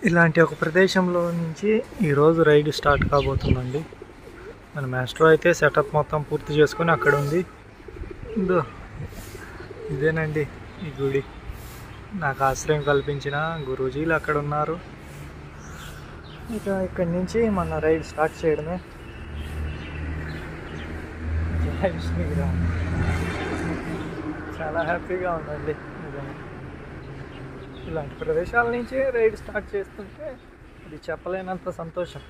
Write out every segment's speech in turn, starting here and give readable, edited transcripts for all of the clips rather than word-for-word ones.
ఇలాంటి ఒక ప్రదేశంలో నుంచి ఈరోజు రైడ్ స్టార్ట్ కాబోతుందండి. మన మాస్టర్ అయితే సెటప్ మొత్తం పూర్తి చేసుకొని అక్కడ ఉంది. ఇదేనండి ఈ గుడి. నాకు ఆశ్రయం కల్పించిన గురూజీలు అక్కడ ఉన్నారు. ఇక ఇక్కడి నుంచి మన రైడ్ స్టార్ట్ చేయడమే. జై శ్రీరామ్. చాలా హ్యాపీగా ఉందండి. ఇలాంటి ప్రదేశాల నుంచి రైడ్ స్టార్ట్ చేస్తుంటే అది చెప్పలేనంత సంతోషం.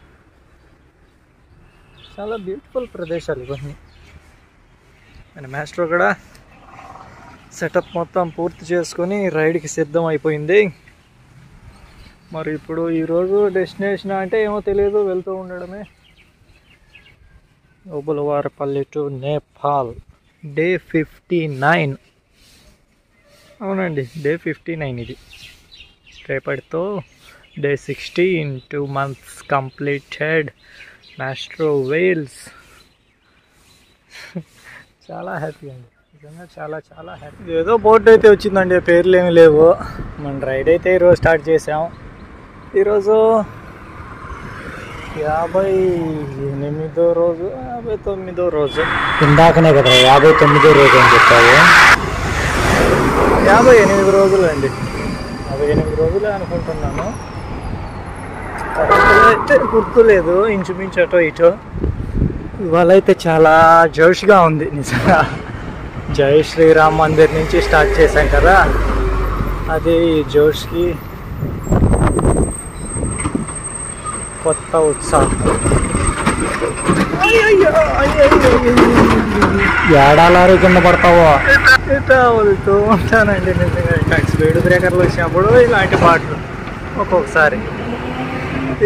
చాలా బ్యూటిఫుల్ ప్రదేశాలు ఇవన్నీ. మన మాస్టర్ కూడా సెటప్ మొత్తం పూర్తి చేసుకొని రైడ్కి సిద్ధం అయిపోయింది. మరి ఇప్పుడు ఈరోజు డెస్టినేషన్ అంటే ఏమో తెలియదు, వెళ్తూ ఉండడమే. Obulavaripalli to Nepal, day 59. అవునండి, డే 59 ఇది. రేపటితో డే 16, 2 months కంప్లీటెడ్. మాస్టర్ వేల్స్. చాలా హ్యాపీ అండి, నిజంగా చాలా చాలా హ్యాపీ. ఏదో బోర్డు అయితే వచ్చిందండి, పేర్లు ఏమి లేవు. మన రైడ్ అయితే ఈరోజు స్టార్ట్ చేసాం. ఈరోజు 58వ రోజు, 59వ రోజు. ఇందాకనే కదా 59వ రోజు అని చెప్పావు. 58 రోజులు అండి, 58 రోజులే అనుకుంటున్నాను. అయితే గుర్తులేదు, ఇంచుమించు అటో ఇటో. ఇవాళ అయితే చాలా జోష్గా ఉంది నిజంగా. జై శ్రీరామ్ మందిర్ నుంచి స్టార్ట్ చేశాం కదా, అది జోష్కి కొత్త ఉత్సాహం. ఏడాలారు కింద పడతావో ఇట్లా వెళ్తూ ఉంటానండి నిజంగా. స్పీడ్ బ్రేకర్లు వచ్చినప్పుడు ఇలాంటి పాటలు ఒక్కొక్కసారి.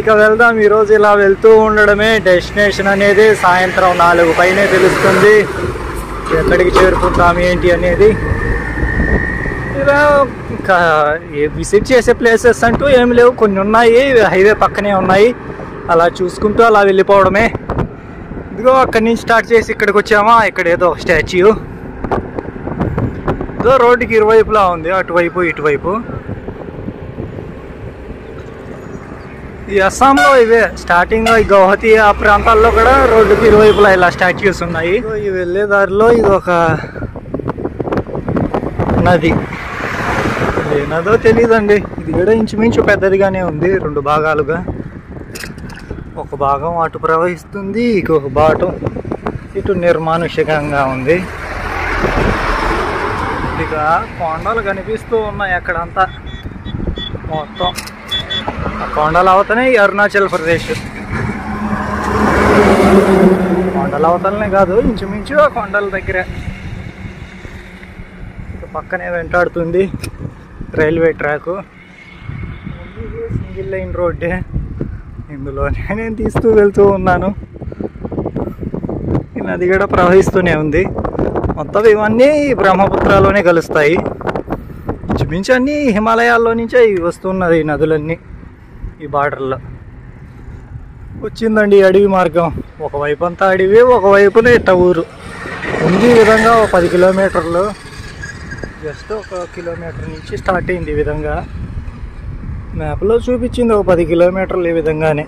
ఇక వెళ్దాం. ఈరోజు ఇలా వెళ్తూ ఉండడమే. డెస్టినేషన్ అనేది సాయంత్రం 4 పైనే తెలుస్తుంది, ఎక్కడికి చేరుకుంటాం ఏంటి అనేది. ఇలా ఇంకా విజిట్ చేసే ప్లేసెస్ అంటూ ఏమి లేవు, కొన్ని ఉన్నాయి, హైవే పక్కనే ఉన్నాయి. అలా చూసుకుంటూ అలా వెళ్ళిపోవడమే. ఇదిగో అక్కడి నుంచి స్టార్ట్ చేసి ఇక్కడికి వచ్చామా. ఇక్కడ ఏదో స్టాచ్యూ, ఏదో రోడ్డుకి ఇరువైపులా ఉంది, అటువైపు ఇటువైపు. ఈ అస్సాంలో ఇవే స్టార్టింగ్, ఈ గౌహతి ఆ ప్రాంతాల్లో కూడా రోడ్డుకి ఇరువైపులా ఇలా స్టాచ్యూస్ ఉన్నాయి. ఈ వెళ్ళే దారిలో ఇది ఒక నది, ఏ నదో తెలియదండి. ఇది కూడా ఇంచుమించు పెద్దదిగానే ఉంది, 2 భాగాలుగా. ఒక భాగం అటు ప్రవహిస్తుంది, ఇంకొక భాగం ఇటు నిర్మానుష్యంగా ఉంది. ఇక కొండలు కనిపిస్తూ ఉన్నాయి అక్కడంతా మొత్తం. ఆ కొండలు అవతనే అరుణాచల్ ప్రదేశ్. కొండలు అవతలనే కాదు, ఇంచుమించు ఆ కొండల దగ్గరే. ఇక పక్కనే వెంటాడుతుంది రైల్వే ట్రాకు. సింగిల్ లైన్ రోడ్డే, ఇందులోనే నేను తీస్తూ వెళ్తూ ఉన్నాను. ఈ నది కూడా ప్రవహిస్తూనే ఉంది. మొత్తం ఇవన్నీ బ్రహ్మపుత్రలోనే కలుస్తాయి. ఇంచుమించు అన్నీ హిమాలయాల్లో నుంచే వస్తున్నది ఈ నదులన్నీ. ఈ బార్డర్లో వచ్చిందండి అడవి మార్గం. ఒకవైపు అంతా అడవి, ఒకవైపునే ఇట్ట ఊరు ఉంది. ఈ విధంగా 10 కిలోమీటర్లు, జస్ట్ 1 కిలోమీటర్ నుంచి స్టార్ట్ అయింది. ఈ విధంగా మ్యాప్లో చూపించింది 10 కిలోమీటర్లు. ఈ విధంగానే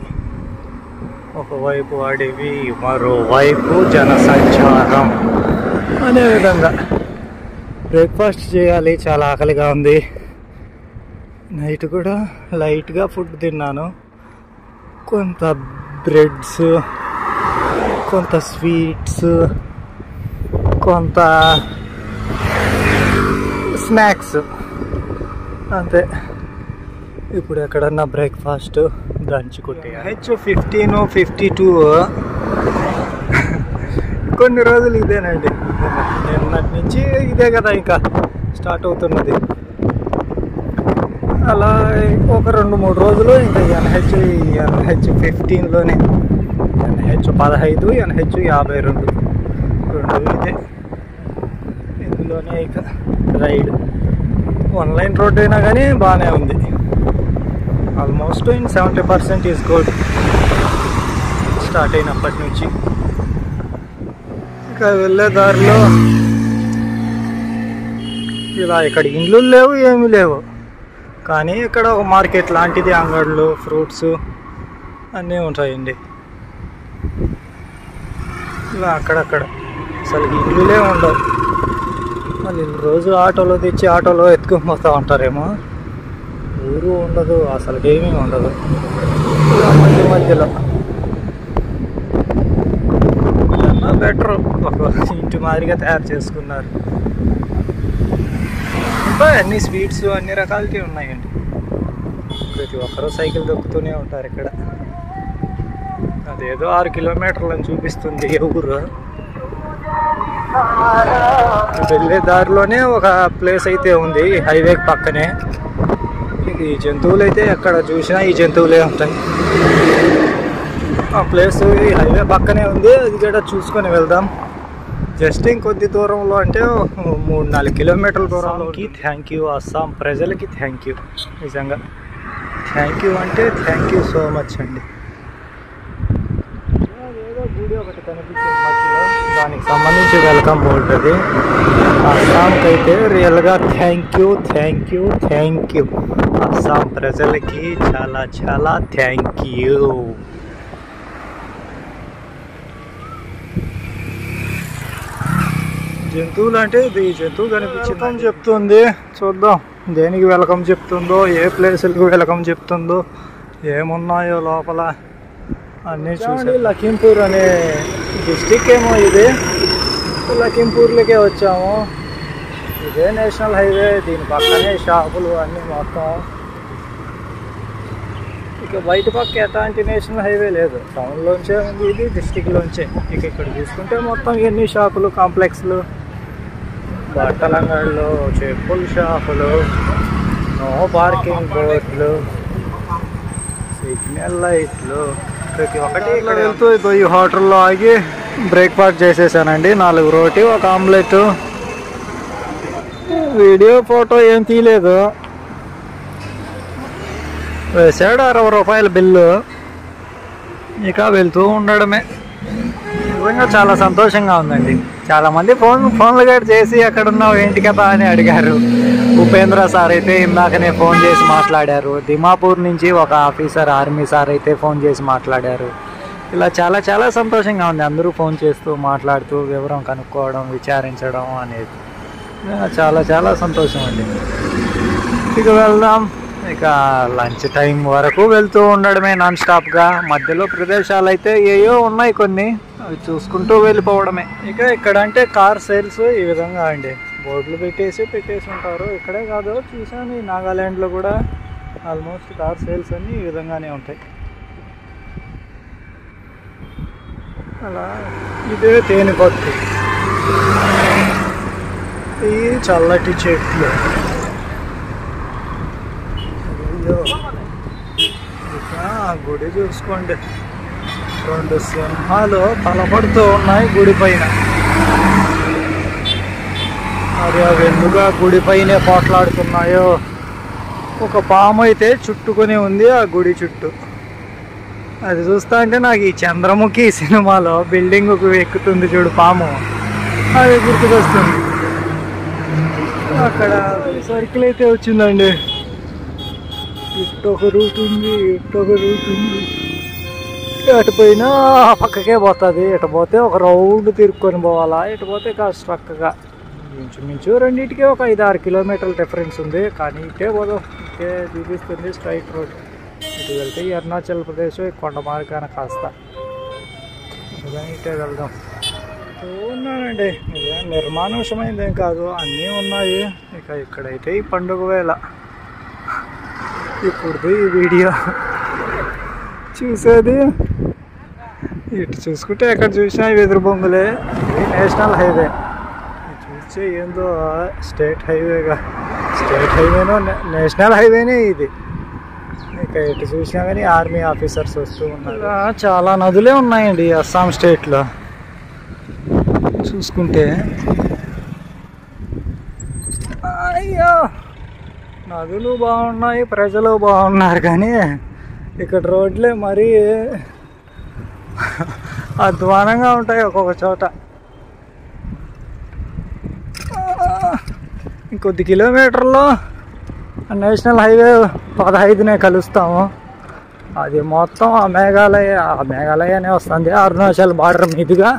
ఒకవైపు అడవి, మరోవైపు జనసంచారం అనే విధంగా. బ్రేక్ఫాస్ట్ చేయాలి, చాలా ఆకలిగా ఉంది. నైట్ కూడా లైట్గా ఫుడ్ తిన్నాను. కొంత బ్రెడ్స్, కొంత స్వీట్స్, కొంత స్నాక్స్, అంతే. ఇప్పుడు ఎక్కడన్నా బ్రేక్ఫాస్ట్ దంచుకుంటే H15, 52 కొన్ని రోజులు ఇదేనండి. నిన్నటి నుంచి ఇదే కదా ఇంకా స్టార్ట్ అవుతున్నది. అలా ఒక 2-3 రోజులు ఇంకా NH15లోనే, NH15, NH52 రెండు ఇదే. ఇందులోనే ఇక రైడ్. 1 లైన్ రోడ్ అయినా కానీ బాగానే ఉంది. ఆల్మోస్ట్ 70% ఈజ్ గుడ్ స్టార్ట్ అయినప్పటి నుంచి. ఇంకా వెళ్ళే దారిలో ఇలా ఇక్కడ ఇండ్లు లేవు, ఏమీ లేవు. కానీ ఇక్కడ ఒక మార్కెట్ లాంటిది, అంగళ్ళు, ఫ్రూట్స్ అన్నీ ఉంటాయండి. ఇలా అక్కడక్కడ అసలు ఇల్లులే ఉండవు. వాళ్ళు రోజు ఆటోలో తెచ్చి ఆటోలో ఎత్తుకొని పోతూ ఉంటారేమో. ఊరు ఉండదు, అసలు ఏమీ ఉండదు. ఇలా మధ్య మధ్యలో బెటర్ ఒక ఇంటి మాదిరిగా తయారు చేసుకున్నారు. ఇంకా అన్ని స్వీట్స్ అన్ని రకాలకి ఉన్నాయండి. ప్రతి ఒక్కరూ సైకిల్ దొక్కుతూనే ఉంటారు ఇక్కడ. అదేదో 6 కిలోమీటర్లు అని చూపిస్తుంది ఏ ఊరు. వెళ్ళే దారిలోనే ఒక ప్లేస్ అయితే ఉంది, హైవే పక్కనే. ఈ జంతువులు అయితే ఎక్కడ చూసినా ఈ జంతువులే ఉంటాయి. ఆ ప్లేస్ ఈ హైవే పక్కనే ఉంది, అది కూడా చూసుకొని వెళ్దాం. జస్ట్ ఇంకొద్ది దూరంలో అంటే 3-4 కిలోమీటర్ల దూరంలోకి. థ్యాంక్ యూ అస్సాం ప్రజలకి, థ్యాంక్ యూ. నిజంగా థ్యాంక్ యూ అంటే థ్యాంక్ యూ సో మచ్ అండి. ఏదో గుడి ఒకటి కనిపించింది మధ్యలో, దానికి సంబంధించి వెల్కమ్ బోర్డు అది. అస్సాంకి అయితే రియల్గా thank you, thank you, thank you. Assam ప్రజలకి చాలా చాలా థ్యాంక్ యూ. జంతువులు అంటే ఇది జంతువు కనిపించిందని చెప్తుంది. చూద్దాం దేనికి వెల్కమ్ చెప్తుందో, ఏ ప్లేసులకు వెల్కమ్ చెప్తుందో, ఏమున్నాయో లోపల అన్నీ చూసి. లఖింపూర్ అనే డిస్టిక్ ఏమో ఇది. లఖింపూర్లకే వచ్చాము. ఇదే నేషనల్ హైవే, దీని పక్కనే షాపులు అన్నీ మొత్తం. ఇక బయట పక్క ఎలాంటి నేషనల్ హైవే లేదు, టౌన్లోంచే ఉంది ఇది, డిస్టిక్లోంచే. ఇక ఇక్కడ చూసుకుంటే మొత్తం ఎన్ని షాపులు, కాంప్లెక్స్లు, బట్టల అంగళ్ళు, చెప్పుల షాపులు, నో పార్కింగ్ బోర్డులు, సిగ్నల్ లైట్లు, ప్రతి ఒక్కటి. ఇక్కడ వెళ్తూ ఈ హోటల్లో ఆగి బ్రేక్ఫాస్ట్ చేసేసానండి. 4 రోటీ, 1 ఆమ్లెట్. వీడియో ఫోటో ఏం తీయలేదు. వేసాడు 60 రూపాయల బిల్లు. ఇక వెళ్తూ ఉండడమే. నిజంగా చాలా సంతోషంగా ఉందండి. చాలామంది ఫోన్లు కూడా చేసి ఎక్కడున్నావు ఏంటి కదా అని అడిగారు. ఉపేంద్ర సార్ అయితే ఇందాకనే ఫోన్ చేసి మాట్లాడారు. దిమాపూర్ నుంచి ఒక ఆఫీసర్, ఆర్మీ సార్ అయితే ఫోన్ చేసి మాట్లాడారు. ఇలా చాలా చాలా సంతోషంగా ఉంది. అందరూ ఫోన్ చేస్తూ మాట్లాడుతూ వివరం కనుక్కోవడం, విచారించడం అనేది చాలా చాలా సంతోషం అండి. ఇక వెళ్దాం. ఇక లంచ్ టైం వరకు వెళ్తూ ఉండడమే నాన్ స్టాప్గా. మధ్యలో ప్రదేశాలు అయితే ఏయో ఉన్నాయి కొన్ని, అవి చూసుకుంటూ వెళ్ళిపోవడమే. ఇక ఇక్కడ అంటే కార్ సేల్స్ ఈ విధంగా అండి, బోర్డులు పెట్టేసి ఉంటారు. ఇక్కడే కాదు, చూసాను ఈ నాగాల్యాండ్లో కూడా ఆల్మోస్ట్ కార్ సేల్స్ అన్నీ ఈ విధంగానే ఉంటాయి. అలా ఇదే తేనెపట్టు, ఈ చల్లటి చెట్లు. ఇక గుడి చూసుకోండి, 2 సింహాలు తలపడుతూ ఉన్నాయి గుడి పైన. మరి అవి ఎందుకు ఆ గుడి పైనే పోట్లాడుతున్నాయో. ఒక పాము అయితే చుట్టుకొని ఉంది ఆ గుడి చుట్టూ. అది చూస్తా అంటే నాకు ఈ చంద్రముఖి సినిమాలో బిల్డింగ్కు ఎక్కుతుంది చూడు పాము, అది గుర్తుకొస్తుంది. అక్కడ సర్కిల్ అయితే వచ్చిందండి. ఇటొక రూట్ ఉంది, ఇటొక రూట్ ఉంది. అటు పోయినా పక్కకే పోతుంది. ఇటు పోతే ఒక రౌండ్ తిరుక్కొని పోవాలా, ఇటు పోతే కాస్త చక్కగా ఇంచుమించు రెండింటికి ఒక 5-6 కిలోమీటర్ల డిఫరెన్స్ ఉంది. కానీ ఇటే పోదాం, ఇటే చూపిస్తుంది స్ట్రైట్ రోడ్. ఇటు వెళ్తే ఈ అరుణాచల్ ప్రదేశ్ కొండ మార్గాన కాస్త ఇటే వెళ్దాం. ఉన్నానండి, ఇదే నిర్మానుషమైంది ఏం కాదు, అన్నీ ఉన్నాయి. ఇక ఇక్కడైతే ఈ పండుగ వేళ ఇప్పుడు ఈ వీడియో చూసేది. ఇటు చూసుకుంటే ఎక్కడ చూసినా వెదురు బొంగులే. ఇది నేషనల్ హైవే, చూస్తే ఏందో స్టేట్ హైవేనో నేషనల్ హైవేనే ఇది. ఇక ఎటు చూసినా కానీ ఆర్మీ ఆఫీసర్స్ వస్తూ ఉన్నారు. చాలా నదులే ఉన్నాయండి అస్సాం స్టేట్లో చూసుకుంటే. అయ్యో, నదులు బాగున్నాయి, ప్రజలు బాగున్నారు, కానీ ఇక్కడ రోడ్లే మరీ అధ్వానంగా ఉంటాయి ఒక్కొక్క చోట. ఇంకొద్ది కిలోమీటర్లో నేషనల్ హైవే 15నే కలుస్తాము. అది మొత్తం ఆ మేఘాలయనే వస్తుంది. అరుణాచల్ బార్డర్ మీదుగా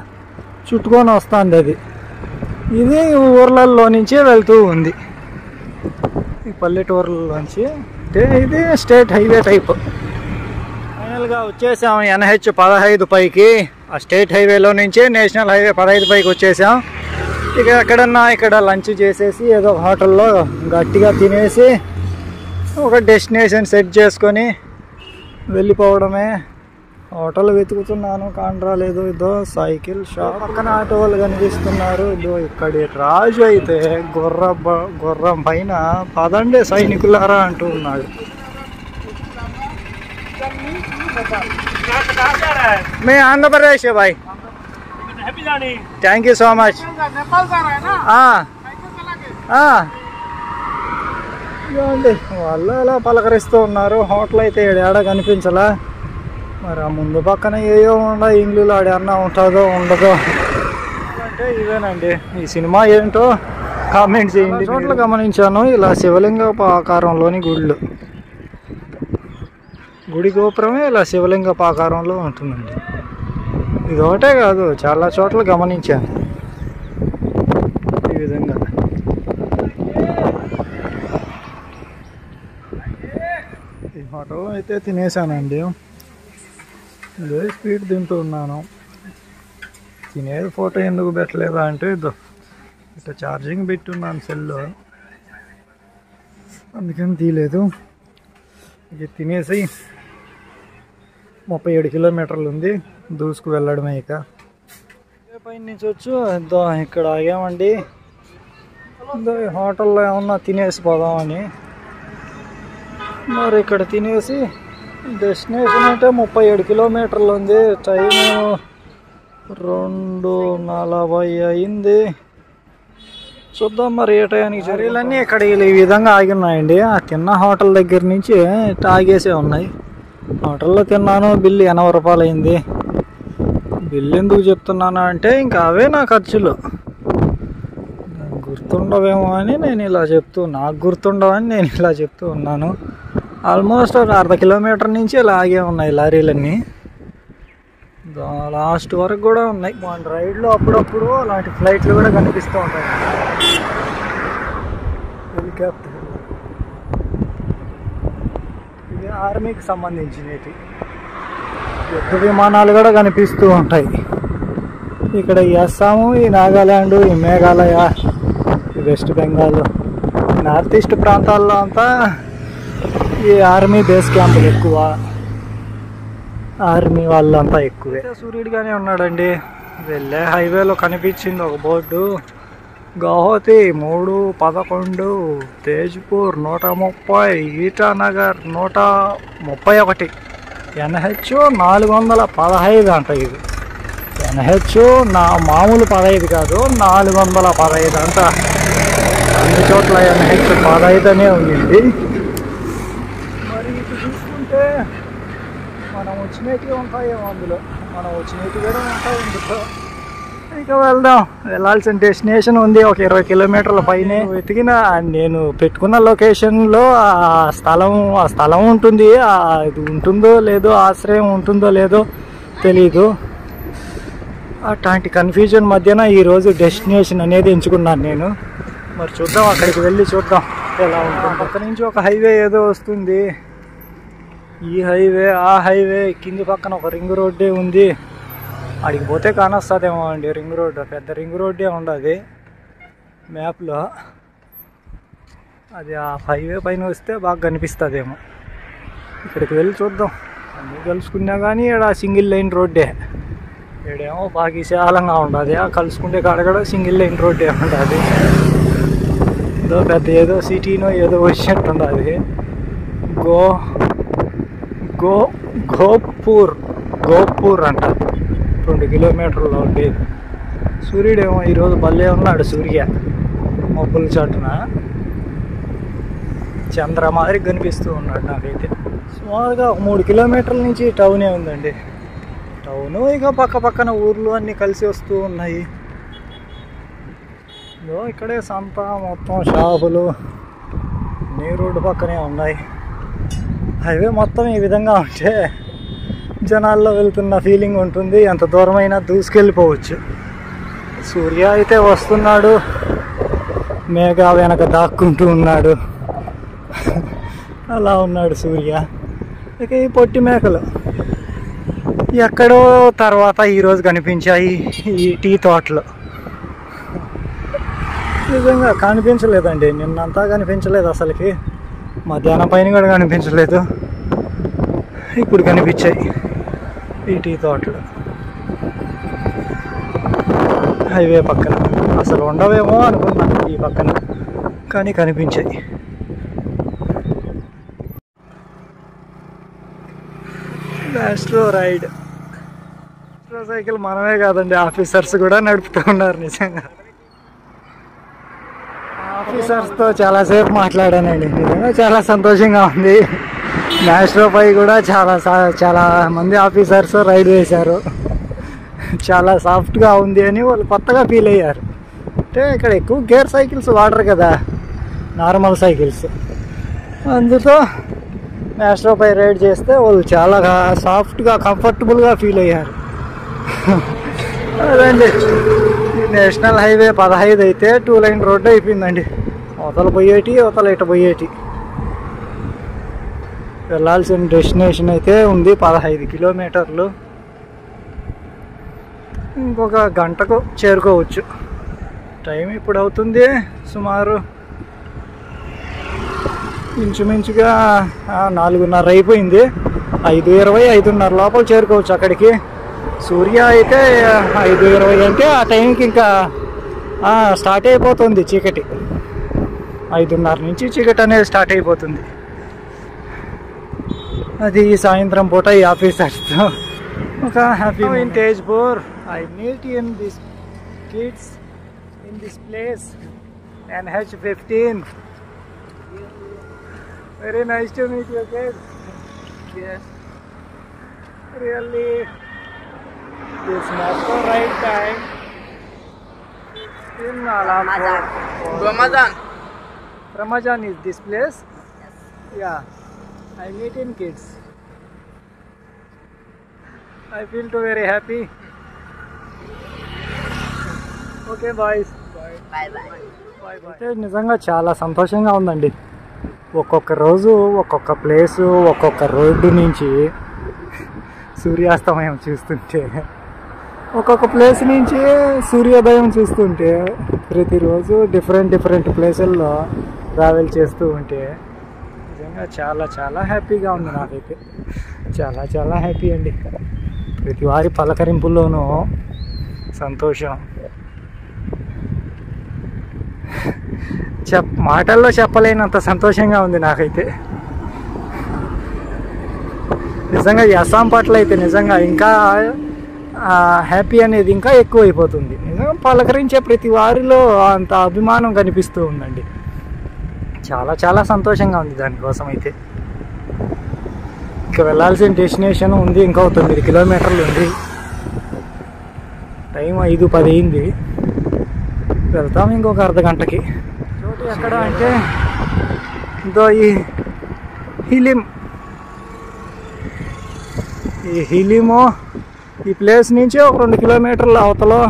చుట్టుకొని వస్తుంది. అది ఇది ఊర్లలో నుంచి వెళ్తూ ఉంది. ఈ పల్లెటూర్లలోంచి అంటే ఇది స్టేట్ హైవే టైప్. ఫైనల్గా వచ్చేసాం NH-15 పైకి. ఆ స్టేట్ హైవేలో నుంచి నేషనల్ హైవే 15 పైకి వచ్చేసాం. ఇక ఎక్కడన్నా ఇక్కడ లంచ్ చేసేసి ఏదో హోటల్లో గట్టిగా తినేసి ఒక డెస్టినేషన్ సెట్ చేసుకొని వెళ్ళిపోవడమే. హోటల్ వెతుకుతున్నాను కానీ రాలేదు. ఇదో సైకిల్ షాప్ పక్కన ఆటో వాళ్ళు కనిపిస్తున్నారు. ఇదో ఇక్కడి రాజు అయితే గుర్రం పైన పదండి సైనికులారా అంటూ ఉన్నాడు. మే ఆంధ్రప్రదేశ్ భాయ్. Thank you so much. ఇదండి వాళ్ళు అలా పలకరిస్తూ ఉన్నారు. హోటల్ అయితే ఏడా కనిపించలా. మరి ఆ ముందు పక్కన ఏయో ఉండవు ఇండ్లు, ఆడన్నా ఉంటుందో ఉండదో అంటే ఇవేనండి. ఈ సినిమా ఏంటో కామెంట్ చేయండి. చోట్ల గమనించాను ఇలా శివలింగపు ఆకారంలోని గుడి గోపురమే ఇలా శివలింగపు ఆకారంలో ఉంటుందండి. ఇది ఒకటే కాదు, చాలా చోట్ల గమనించాను ఈ విధంగా. ఈ హోటల్ అయితే తినేసానండి. ఇదే స్వీట్ తింటూ ఉన్నాను. తినేది ఫోటో ఎందుకు పెట్టలేదా అంటే ఇదో ఇట్లా ఛార్జింగ్ పెట్టున్నాను సెల్లో, అందుకని తీయలేదు. ఇది తినేసి 37 కిలోమీటర్లు ఉంది, దూసుకు వెళ్ళడమే. ఇక పైన నుంచి వచ్చు ఇద్దో ఇక్కడ ఆగామండి. ఇదో ఈ హోటల్లో ఏమన్నా తినేసి పోదామని. మరి ఇక్కడ తినేసి డెస్టినేషన్ అంటే 37 కిలోమీటర్లు ఉంది. టైము 2:40 అయింది. చూద్దాం మరి ఏ టైంకి. చర్యలన్నీ ఇక్కడ ఈ విధంగా ఆగి ఉన్నాయండి. ఆ తిన్న హోటల్ దగ్గర నుంచి ఆగేసే ఉన్నాయి. హోటల్లో తిన్నాను, బిల్లు 80 రూపాయలు అయింది. బిల్లు ఎందుకు చెప్తున్నాను అంటే ఇంకా అవే నా ఖర్చులు. గుర్తుండవేమో అని నేను ఇలా నాకు గుర్తుండవని నేను ఇలా చెప్తూ ఉన్నాను. ఆల్మోస్ట్ ఒక 1/2 కిలోమీటర్ నుంచి ఇలా ఆగే ఉన్నాయి లారీలన్నీ. లాస్ట్ వరకు కూడా ఉన్నాయి. మన రైడ్లో అప్పుడప్పుడు అలాంటి ఫ్లైట్లు కూడా కనిపిస్తూ ఉంటాయి. హెలికాప్టర్ ఇది ఆర్మీకి సంబంధించినవి. యుద్ధ విమానాలు కూడా కనిపిస్తూ ఉంటాయి. ఇక్కడ ఈ అస్సాము, ఈ నాగాల్యాండ్, ఈ మేఘాలయ, ఈ వెస్ట్ బెంగాల్, నార్త్ ఈస్ట్ ప్రాంతాల్లో అంతా ఈ ఆర్మీ బేస్ క్యాంపులు ఎక్కువ. ఆర్మీ వాళ్ళంతా ఎక్కువే. సూర్యుడిగానే ఉన్నాడండి. వెళ్ళే హైవేలో కనిపించింది ఒక బోర్డు, గౌహతి 311, తేజ్పూర్ 130, ఈటానగర్ 131, NH 415 అంట. ఇది NH మామూలు 15 కాదు, 415 అంట. అన్ని చోట్ల NH 15 అనే ఉంది. మరి ఇటు చూసుకుంటే మనం వచ్చినట్టు ఉంటాయేమో అందులో, మనం వచ్చినట్టు కూడా ఉంటాయి ఇందులో. ఇక వెళ్దాం. వెళ్ళాల్సిన డెస్టినేషన్ ఉంది ఒక 20 కిలోమీటర్ల పైనే. వెతికిన నేను పెట్టుకున్న లొకేషన్లో ఆ స్థలం ఉంటుంది. ఇది ఉంటుందో లేదో, ఆశ్రయం ఉంటుందో లేదో తెలీదు. అట్లాంటి కన్ఫ్యూజన్ మధ్యన ఈరోజు డెస్టినేషన్ అనేది ఎంచుకున్నాను నేను. మరి చూద్దాం, అక్కడికి వెళ్ళి చూద్దాం ఎలా ఉంటుంది. పక్క నుంచి ఒక హైవే ఏదో వస్తుంది. ఈ హైవే ఆ హైవే కింది పక్కన ఒక రింగ్ రోడ్డే ఉంది. అడిగి పోతే కానొస్తుందేమో అండి. రింగ్ రోడ్డు పెద్ద రింగ్ రోడ్డే ఉండదు మ్యాప్లో. అది ఆ హైవే పైన వస్తే బాగా కనిపిస్తుందేమో. ఇక్కడికి వెళ్ళి చూద్దాం. అన్నీ కలుసుకున్నా కానీ ఇక్కడ సింగిల్ లైన్ రోడ్డే. ఇక్కడేమో బాగా విశాలంగా ఉండదు. కలుసుకుంటే కాడ కూడా సింగిల్ లైన్ రోడ్డే ఉంటుంది. ఏదో పెద్ద ఏదో సిటీనో ఏదో వచ్చినట్టు ఉండదు. గోపూర్ అంట. 2 కిలోమీటర్లు ఉండేది. సూర్యుడేమో ఈరోజు భలే ఉన్నాడు. సూర్య మబ్బుల చాటున చంద్ర మాదిరి కనిపిస్తూ ఉన్నాడు నాకైతే. సుమారుగా 3 కిలోమీటర్ల నుంచి టౌనే ఉందండి. టౌను ఇక పక్కన ఊర్లు అన్నీ కలిసి వస్తూ ఉన్నాయి. ఇక్కడే సంత మొత్తం షాపులు అన్నీ రోడ్డు పక్కనే ఉన్నాయి. హైవే మొత్తం ఈ విధంగా ఉంటే జనాల్లో వెళ్తున్న ఫీలింగ్ ఉంటుంది. ఎంత దూరమైనా దూసుకెళ్ళిపోవచ్చు. సూర్య అయితే వస్తున్నాడు, మేఘ వెనక దాక్కుంటూ ఉన్నాడు. అలా ఉన్నాడు సూర్య. ఇక ఈ పొట్టి మేకలు ఎక్కడో తర్వాత ఈరోజు కనిపించాయి ఈ టీ తోటలో. నిజంగా కనిపించలేదండి, నిన్నంతా కనిపించలేదు అసలుకి. మధ్యాహ్నం పైన కూడా కనిపించలేదు, ఇప్పుడు కనిపించాయి ఈ టీ తోటలో. హైవే పక్కన అసలు ఉండవేమో అనుకున్నాను ఈ పక్కన, కానీ కనిపించాయి. లాస్ట్లో రైడ్ సైకిల్ మనమే కాదండి, ఆఫీసర్స్ కూడా నడుపుతూ ఉన్నారు. నిజంగా ఆఫీసర్స్తో చాలాసేపు మాట్లాడానండి. నిజంగా చాలా సంతోషంగా ఉంది. మ్యాస్ట్రోపై కూడా చాలా మంది ఆఫీసర్స్ రైడ్ వేశారు. చాలా సాఫ్ట్గా ఉంది అని వాళ్ళు కొత్తగా ఫీల్ అయ్యారు. అంటే ఇక్కడ ఎక్కువ గేర్ సైకిల్స్ వాడరు కదా, నార్మల్ సైకిల్స్. అందుతో మ్యాస్ట్రోపై రైడ్ చేస్తే వాళ్ళు చాలా సాఫ్ట్గా కంఫర్టబుల్గా ఫీల్ అయ్యారు. అదండి, నేషనల్ హైవే 15 అయితే 2 లైన్ రోడ్డు అయిపోయిందండి. అవతల పోయేటి, అవతల ఇట పోయేటి. వెళ్ళాల్సిన డెస్టినేషన్ అయితే ఉంది 15 కిలోమీటర్లు. ఇంకొక గంటకు చేరుకోవచ్చు. టైం ఇప్పుడు అవుతుంది సుమారు ఇంచుమించుగా 4:30 అయిపోయింది. 5:20, 5:30 లోపల చేరుకోవచ్చు అక్కడికి. సూర్య అయితే 5:20 అంటే ఆ టైంకి ఇంకా స్టార్ట్ అయిపోతుంది చీకటి. 5:30 నుంచి చీకటి అనేది స్టార్ట్ అయిపోతుంది. అది సాయంత్రం పూట ఈ ఆఫీసర్స్తో ఒక happy in Tezpur. I meet in this kids in this place NH15. Very nice to meet you guys. Yes. Really, this not the right time. In Alampur. Ramadan is this place? Yes. Yeah. I meet in kids. I feel too very happy. Okay, boys. Bye. Bye bye. Bye bye. నిజంగా చాలా సంతోషంగా ఉందండి. ఒక్కొక్క రోజు ఒక్కొక్క place, ఒక్కొక్క road నుంచి సూర్యాస్తమయం చూస్తుంటే, ఒక్కొక్క ప్లేస్ నుంచి సూర్యోదయం చూస్తుంటే, ప్రతిరోజు డిఫరెంట్ ప్లేసుల్లో ట్రావెల్ చేస్తూ ఉంటే నిజంగా చాలా హ్యాపీగా ఉంది నాకైతే. చాలా హ్యాపీ అండి. ప్రతి వారి పలకరింపుల్లోనూ సంతోషం. మాటల్లో చెప్పలేనంత సంతోషంగా ఉంది నాకైతే. నిజంగా ఈ అస్సాం పట్ల అయితే నిజంగా ఇంకా హ్యాపీ అనేది ఇంకా ఎక్కువ అయిపోతుంది. నిజంగా పలకరించే ప్రతి వారిలో అంత అభిమానం కనిపిస్తూ ఉందండి. చాలా సంతోషంగా ఉంది దానికోసం అయితే. ఇంకా వెళ్ళాల్సిన డెస్టినేషన్ ఉంది, ఇంకా 9 కిలోమీటర్లు ఉంది. టైం 5:10 అయింది. వెళ్తాం ఇంకొక అర్ధ గంటకి. చోటు ఎక్కడ అంటే ఇదో ఈ హిలిమో ఈ ప్లేస్ నుంచి ఒక 2 కిలోమీటర్ల అవతలో,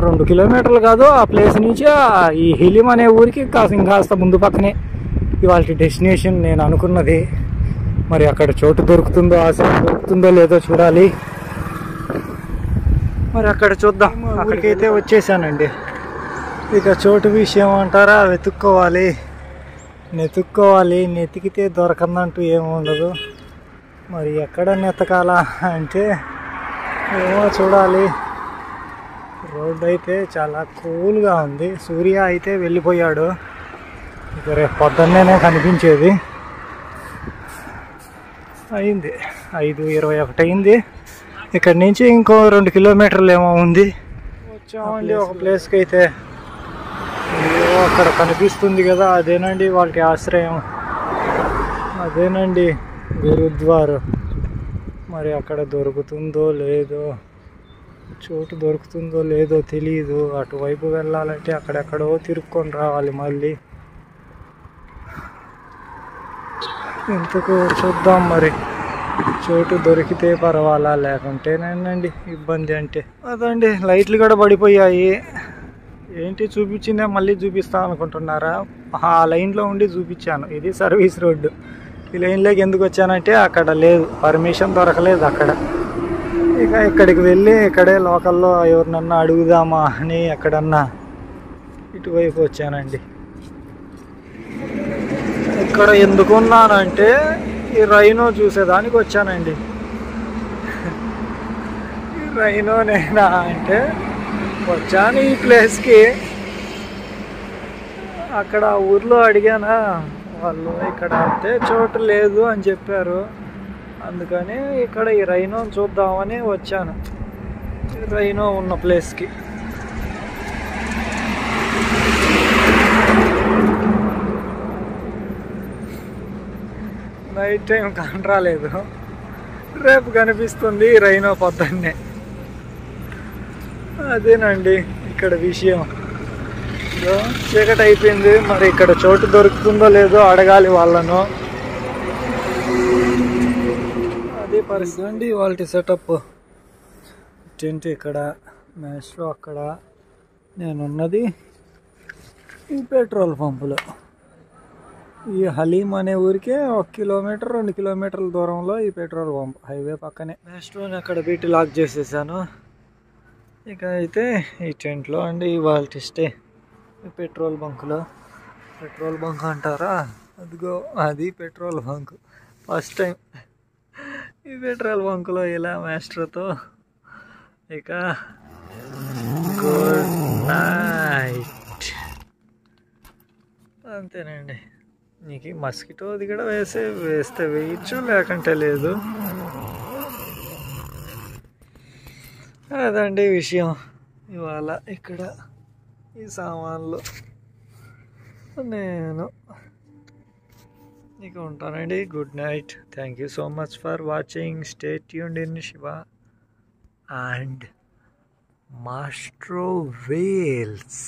2 కిలోమీటర్లు కాదు, ఆ ప్లేస్ నుంచి ఈ హిలిం అనే ఊరికి కాస్త ముందు పక్కనే ఇవాళ డెస్టినేషన్ నేను అనుకున్నది. మరి అక్కడ చోటు దొరుకుతుందో, ఆశ్రమం దొరుకుతుందో లేదో చూడాలి. మరి అక్కడ చూద్దాం. అక్కడికైతే వచ్చేసానండి. ఇక చోటు విషయం అంటారా, వెతుక్కోవాలి. నెతికితే దొరకందంటూ ఏమి ఉండదు. మరి ఎక్కడ నెతకాలా అంటే ఏమో చూడాలి. రోడ్డు అయితే చాలా కూల్గా ఉంది. సూర్య అయితే వెళ్ళిపోయాడు. ఇక రేపు పొద్దున్నే కనిపించేది. అయింది 5:21 అయింది. ఇక్కడ నుంచి ఇంకో 2 కిలోమీటర్లు ఏమో ఉంది. వచ్చామండి ఒక ప్లేస్కి అయితే. అక్కడ కనిపిస్తుంది కదా, అదేనండి వాళ్ళకి ఆశ్రయం. అదేనండి గురుద్వార్. మరి అక్కడ దొరుకుతుందో లేదో, చోటు దొరుకుతుందో లేదో తెలియదు. అటువైపు వెళ్ళాలంటే అక్కడెక్కడో తిరుక్కొని రావాలి మళ్ళీ. ఇంతకు చూద్దాం మరి, చోటు దొరికితే పర్వాలా, లేకుంటేనండి ఇబ్బంది. అంటే అదండి లైట్లు కూడా పడిపోయాయి. ఏంటి చూపించిందే మళ్ళీ చూపిస్తా అనుకుంటున్నారా? ఆ లైన్లో ఉండి చూపించాను. ఇది సర్వీస్ రోడ్డు. ఈ లైన్లోకి ఎందుకు వచ్చానంటే అక్కడ లేదు, పర్మిషన్ దొరకలేదు అక్కడ. ఇక ఇక్కడికి వెళ్ళి ఇక్కడే లోకల్లో ఎవరినన్నా అడుగుదామా అని ఎక్కడన్నా ఇటువైపు వచ్చానండి. ఇక్కడ ఎందుకున్నానంటే ఈ రైనో చూసేదానికి వచ్చానండి. ఈ రైనో నేనా అంటే వచ్చాను ఈ ప్లేస్కి. అక్కడ ఊర్లో అడిగానా, వాళ్ళు ఇక్కడ అంటే చోటు లేదు అని చెప్పారు. అందుకని ఇక్కడ ఈ రైనో చూద్దామని వచ్చాను, రైనో ఉన్న ప్లేస్కి. నైట్ టైం కనరాలేదు, రేపు కనిపిస్తుంది రైనో పొద్దున్నే. అదేనండి ఇక్కడ విషయం. చీకటి అయిపోయింది, మరి ఇక్కడ చోటు దొరుకుతుందో లేదో అడగాలి వాళ్ళను. అదే పరిస్థితి అండి వాళ్ళ సెటప్. టెంట్ ఇక్కడ, మ్యాస్ట్రో అక్కడ, నేనున్నది ఈ పెట్రోల్ పంపులో. ఈ హలీం అనే ఊరికే 1 కిలోమీటర్ 2 కిలోమీటర్ల దూరంలో ఈ పెట్రోల్ పంప్, హైవే పక్కనే. మ్యాస్ట్రోని అక్కడ పెట్టి లాక్ చేసేసాను. ఇక అయితే ఈ టెంట్లో అండి ఇవాళ స్టే పెట్రోల్ బంకులో. పెట్రోల్ బంక్ అంటారా, అదిగో అది పెట్రోల్ బంక్. ఫస్ట్ టైం ఈ పెట్రోల్ బంకులో ఇలా మ్యాస్ట్రోతో. ఇక గుడ్ నైట్. అంతేనండి. నీకు మస్కిటోది కూడా వేస్తే వేయచ్చు, లేకుంటే లేదు. అదండి విషయం ఇవాళ. ఇక్కడ ఈ సామాన్లు నేను ఇక ఉంటానండి. Good night. Thank you so much for watching. Stay tuned in Shiva and maestro Wales.